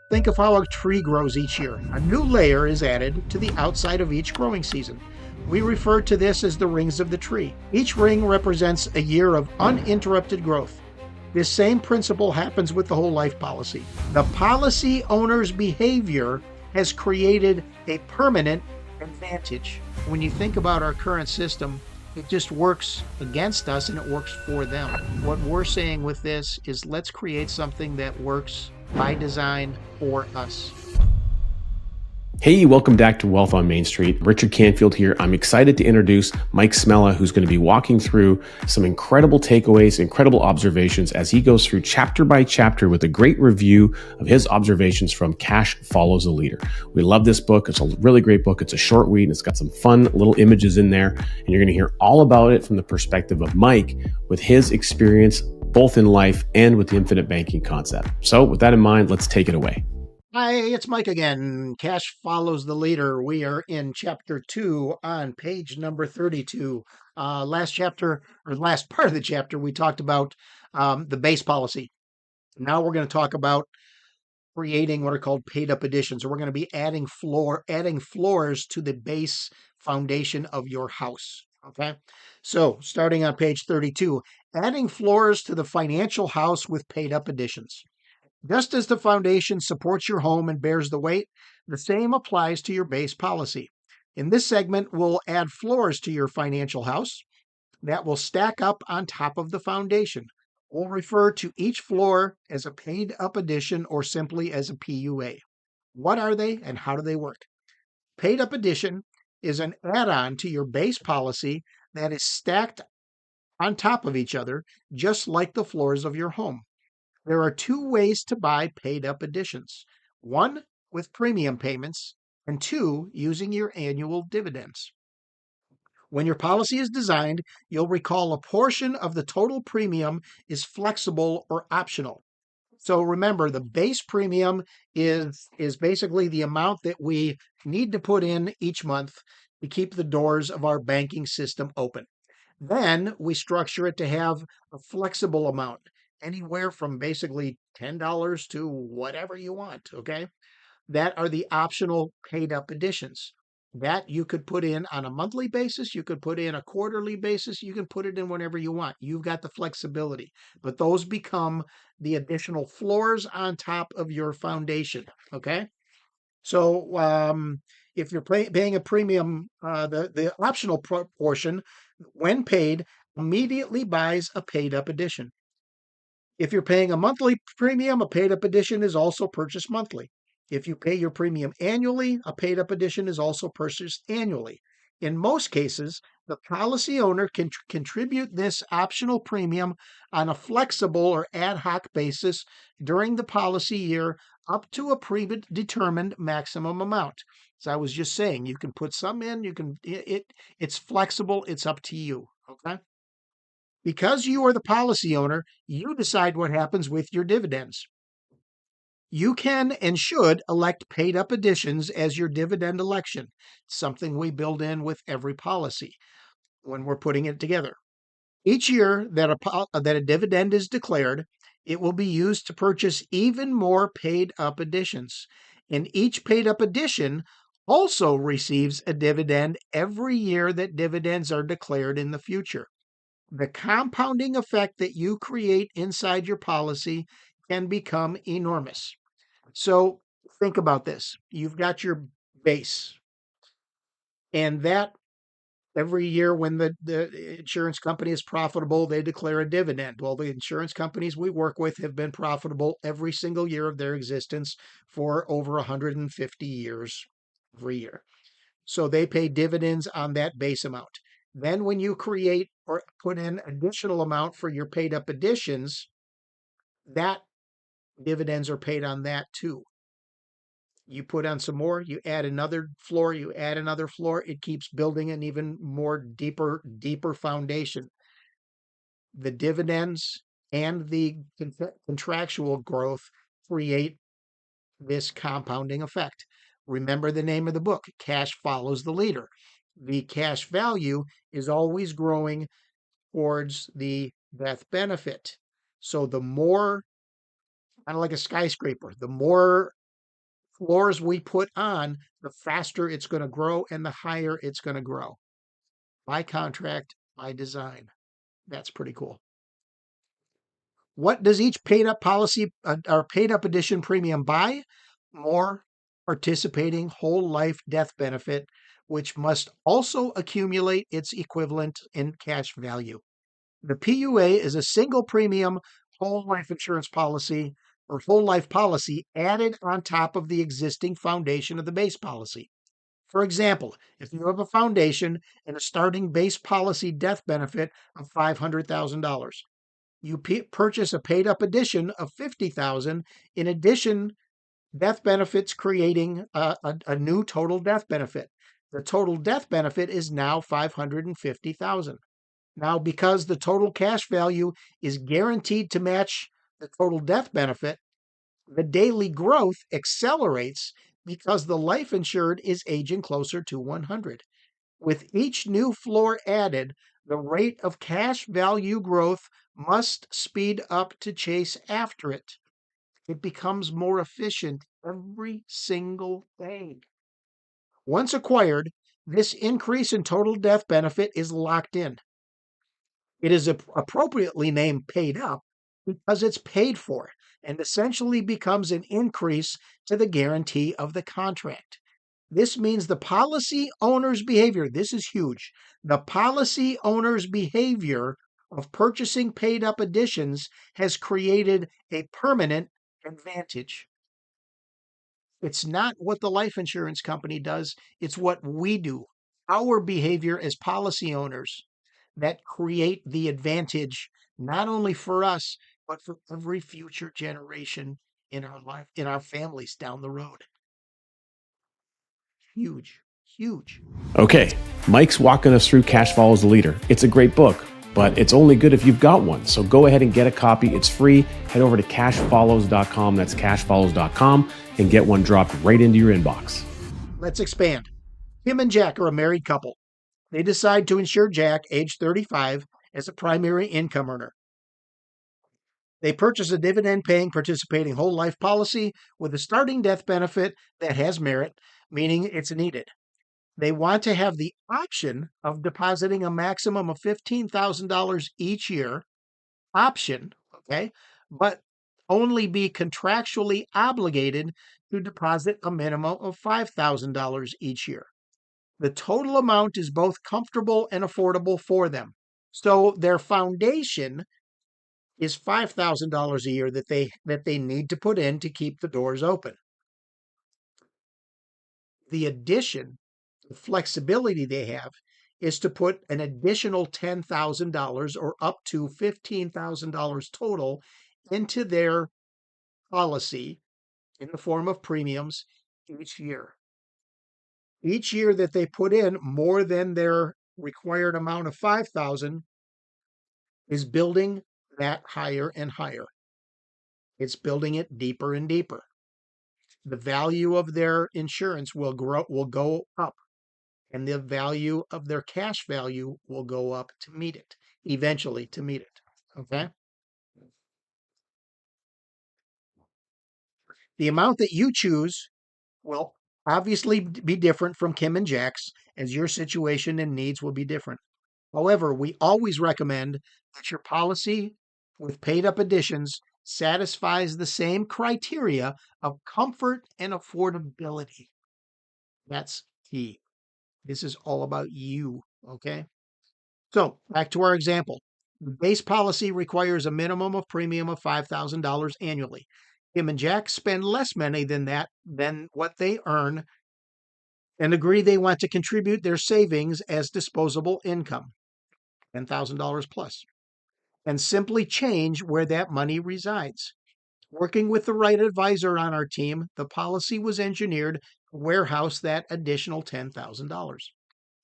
Think of how a tree grows each year. A new layer is added to the outside of each growing season. We refer to this as the rings of the tree. Each ring represents a year of uninterrupted growth. This same principle happens with the whole life policy. The policy owner's behavior has created a permanent advantage. When you think about our current system, it just works against us and it works for them. What we're saying with this is let's create something that works by design for us. Hey, welcome back to Wealth on Main Street. Richard Canfield here. I'm excited to introduce Mike Smela, who's going to be walking through some incredible takeaways, incredible observations as he goes through chapter by chapter with a great review of his observations from Cash Follows the Leader. We love this book. It's a really great book. It's a short read and it's got some fun little images in there. And you're going to hear all about it from the perspective of Mike with his experience both in life and with the infinite banking concept. So with that in mind, let's take it away. Hi, it's Mike again. Cash Follows the Leader. We are in chapter 2 on page number 32. Last chapter, or last part of the chapter, we talked about the base policy. Now we're going to talk about creating what are called paid up additions. So we're going to be adding floors to the base foundation of your house. Okay. So starting on page 32, adding floors to the financial house with paid up additions. Just as the foundation supports your home and bears the weight, the same applies to your base policy. In this segment, we'll add floors to your financial house that will stack up on top of the foundation. We'll refer to each floor as a paid up addition or simply as a PUA. What are they and how do they work? Paid up addition is an add-on to your base policy that is stacked on top of each other, just like the floors of your home. There are two ways to buy paid up additions. One, with premium payments, and two, using your annual dividends. When your policy is designed, you'll recall a portion of the total premium is flexible or optional. So remember, the base premium is basically the amount that we need to put in each month to keep the doors of our banking system open. Then we structure it to have a flexible amount, anywhere from basically $10 to whatever you want, okay? That are the optional paid up additions. That you could put in on a monthly basis, you could put in a quarterly basis, you can put it in whenever you want. You've got the flexibility, but those become the additional floors on top of your foundation, okay? So if you're paying a premium, the optional portion, when paid, immediately buys a paid up addition. If you're paying a monthly premium, a paid up addition is also purchased monthly. If you pay your premium annually, a paid up addition is also purchased annually. In most cases, the policy owner can contribute this optional premium on a flexible or ad hoc basis during the policy year up to a predetermined maximum amount. As I was just saying, you can put some in, it's flexible, it's up to you, okay? Because you are the policy owner, you decide what happens with your dividends. You can and should elect paid up additions as your dividend election, something we build in with every policy when we're putting it together. Each year that a dividend is declared, it will be used to purchase even more paid up additions. And each paid up addition also receives a dividend every year that dividends are declared in the future. The compounding effect that you create inside your policy can become enormous. So think about this. You've got your base, and that every year when the insurance company is profitable, they declare a dividend. Well, the insurance companies we work with have been profitable every single year of their existence for over 150 years every year. So they pay dividends on that base amount. Then when you create or put in additional amount for your paid up additions, that dividends are paid on that too. You put on some more, you add another floor, you add another floor, it keeps building an even more deeper foundation. The dividends and the contractual growth create this compounding effect. Remember the name of the book, Cash Follows the Leader. The cash value is always growing towards the death benefit. So the more, kind of like a skyscraper, the more floors we put on, the faster it's going to grow and the higher it's going to grow. By contract, by design. That's pretty cool. What does each paid up policy or paid up edition premium buy? More participating whole life death benefit, which must also accumulate its equivalent in cash value. The PUA is a single premium whole life insurance policy or whole life policy added on top of the existing foundation of the base policy. For example, if you have a foundation and a starting base policy death benefit of $500,000, you purchase a paid up edition of $50,000. In addition, death benefits creating a new total death benefit. The total death benefit is now $550,000. Now, because the total cash value is guaranteed to match the total death benefit, the daily growth accelerates because the life insured is aging closer to 100. With each new floor added, the rate of cash value growth must speed up to chase after it. It becomes more efficient every single day. Once acquired, this increase in total death benefit is locked in. It is appropriately named paid up because it's paid for and essentially becomes an increase to the guarantee of the contract. This means the policy owner's behavior, this is huge, the policy owner's behavior of purchasing paid up additions has created a permanent advantage. It's not what the life insurance company does, it's what we do. Our behavior as policy owners that create the advantage, not only for us, but for every future generation in our life, in our families down the road. Huge, huge. Okay, Mike's walking us through Cash Follows the Leader. It's a great book, but it's only good if you've got one. So go ahead and get a copy. It's free. Head over to cashfollows.com. That's cashfollows.com and get one dropped right into your inbox. Let's expand. Kim and Jack are a married couple. They decide to insure Jack, age 35, as a primary income earner. They purchase a dividend paying participating whole life policy with a starting death benefit that has merit, meaning it's needed. They want to have the option of depositing a maximum of $15,000 each year, okay, but only be contractually obligated to deposit a minimum of $5,000 each year. The total amount is both comfortable and affordable for them. So their foundation is $5,000 a year that they need to put in to keep the doors open. The addition, the flexibility they have is to put an additional $10,000 or up to $15,000 total into their policy in the form of premiums each year. Each year that they put in more than their required amount of $5,000 is building that higher and higher. It's building it deeper and deeper. The value of their insurance will go up, and the value of their cash value will go up to meet it, eventually to meet it. Okay? The amount that you choose will obviously be different from Kim and Jack's, as your situation and needs will be different. However, we always recommend that your policy with paid up additions satisfies the same criteria of comfort and affordability. That's key. This is all about you, okay? So, back to our example. The base policy requires a minimum of premium of $5,000 annually. Kim and Jack spend less money than what they earn and agree they want to contribute their savings as disposable income, $10,000 plus, and simply change where that money resides. Working with the right advisor on our team, the policy was engineered to warehouse that additional $10,000.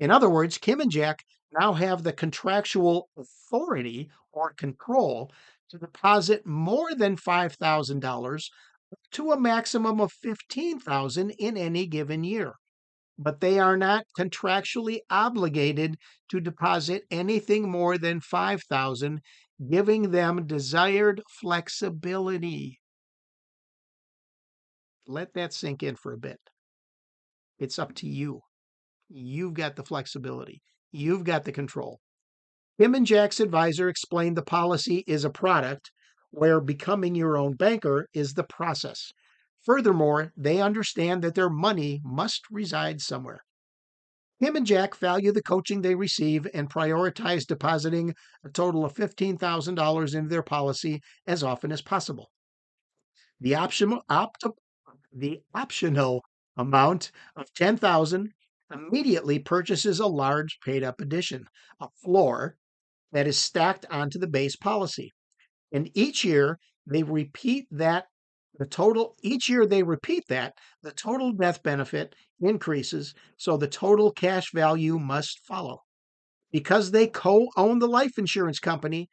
In other words, Kim and Jack now have the contractual authority or control to deposit more than $5,000 to a maximum of $15,000 in any given year. But they are not contractually obligated to deposit anything more than $5,000, giving them desired flexibility. Let that sink in for a bit. It's up to you. You've got the flexibility. You've got the control. Tim and Jack's advisor explained the policy is a product where becoming your own banker is the process. Furthermore, they understand that their money must reside somewhere. Tim and Jack value the coaching they receive and prioritize depositing a total of $15,000 into their policy as often as possible. The optional amount of $10,000 immediately purchases a large paid up addition, a floor that is stacked onto the base policy. And each year they repeat that the total death benefit increases, so the total cash value must follow. Because they co-own the life insurance company,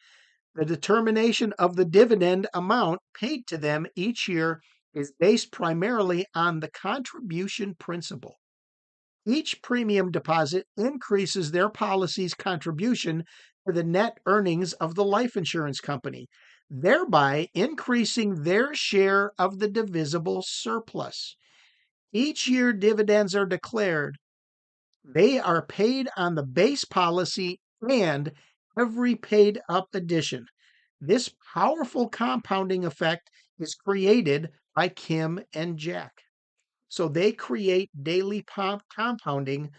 the determination of the dividend amount paid to them each year is based primarily on the contribution principle. Each premium deposit increases their policy's contribution to the net earnings of the life insurance company, thereby increasing their share of the divisible surplus. Each year dividends are declared. They are paid on the base policy and every paid up addition. This powerful compounding effect is created by Kim and Jack. So they create daily compounding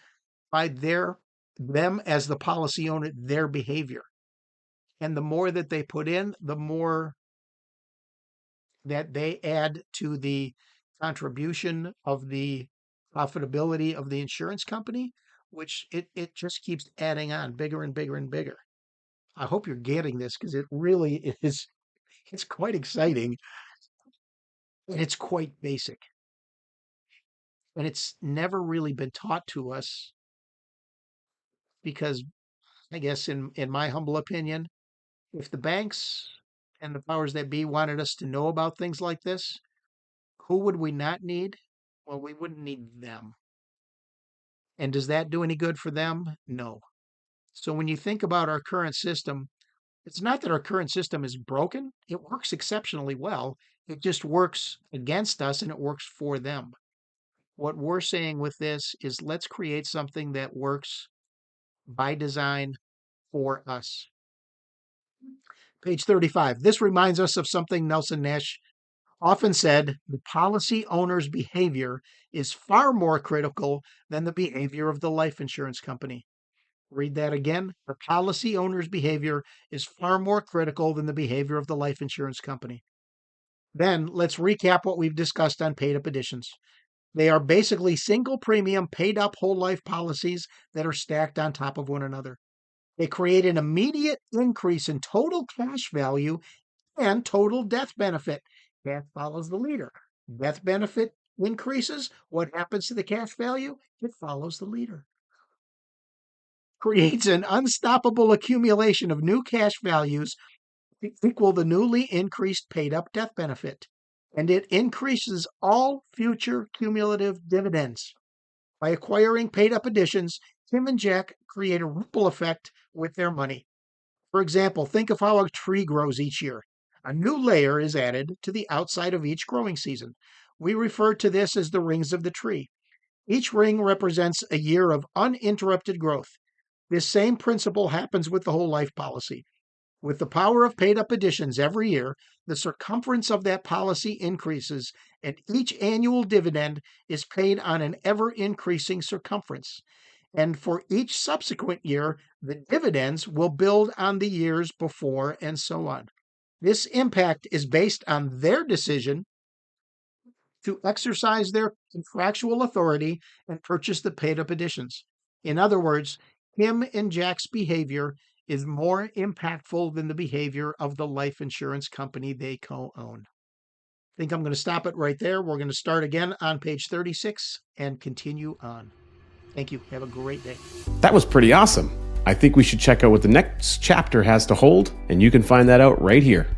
by them as the policy owner, their behavior. And the more that they put in, the more that they add to the contribution of the profitability of the insurance company, which it just keeps adding on bigger and bigger and bigger. I hope you're getting this because it really is, it's quite exciting and it's quite basic. And it's never really been taught to us because I guess in my humble opinion, if the banks and the powers that be wanted us to know about things like this, who would we not need? Well, we wouldn't need them. And does that do any good for them? No. So when you think about our current system, it's not that our current system is broken. It works exceptionally well. It just works against us and it works for them. What we're saying with this is let's create something that works by design for us. Page 35. This reminds us of something Nelson Nash often said: the policy owner's behavior is far more critical than the behavior of the life insurance company. Read that again. The policy owner's behavior is far more critical than the behavior of the life insurance company. Then let's recap what we've discussed on paid up additions. They are basically single premium paid up whole life policies that are stacked on top of one another. They create an immediate increase in total cash value and total death benefit. Cash follows the leader. Death benefit increases. What happens to the cash value? It follows the leader. Creates an unstoppable accumulation of new cash values to equal the newly increased paid up death benefit. And it increases all future cumulative dividends. By acquiring paid up additions, Tim and Jack create a ripple effect with their money. For example, think of how a tree grows each year. A new layer is added to the outside of each growing season. We refer to this as the rings of the tree. Each ring represents a year of uninterrupted growth. This same principle happens with the whole life policy. With the power of paid up additions every year, the circumference of that policy increases, and each annual dividend is paid on an ever increasing circumference. And for each subsequent year, the dividends will build on the years before, and so on. This impact is based on their decision to exercise their contractual authority and purchase the paid up additions. In other words, Tim and Jack's behavior is more impactful than the behavior of the life insurance company they co-own. I think I'm going to stop it right there. We're going to start again on page 36 and continue on. Thank you. Have a great day. That was pretty awesome. I think we should check out what the next chapter has to hold, and you can find that out right here.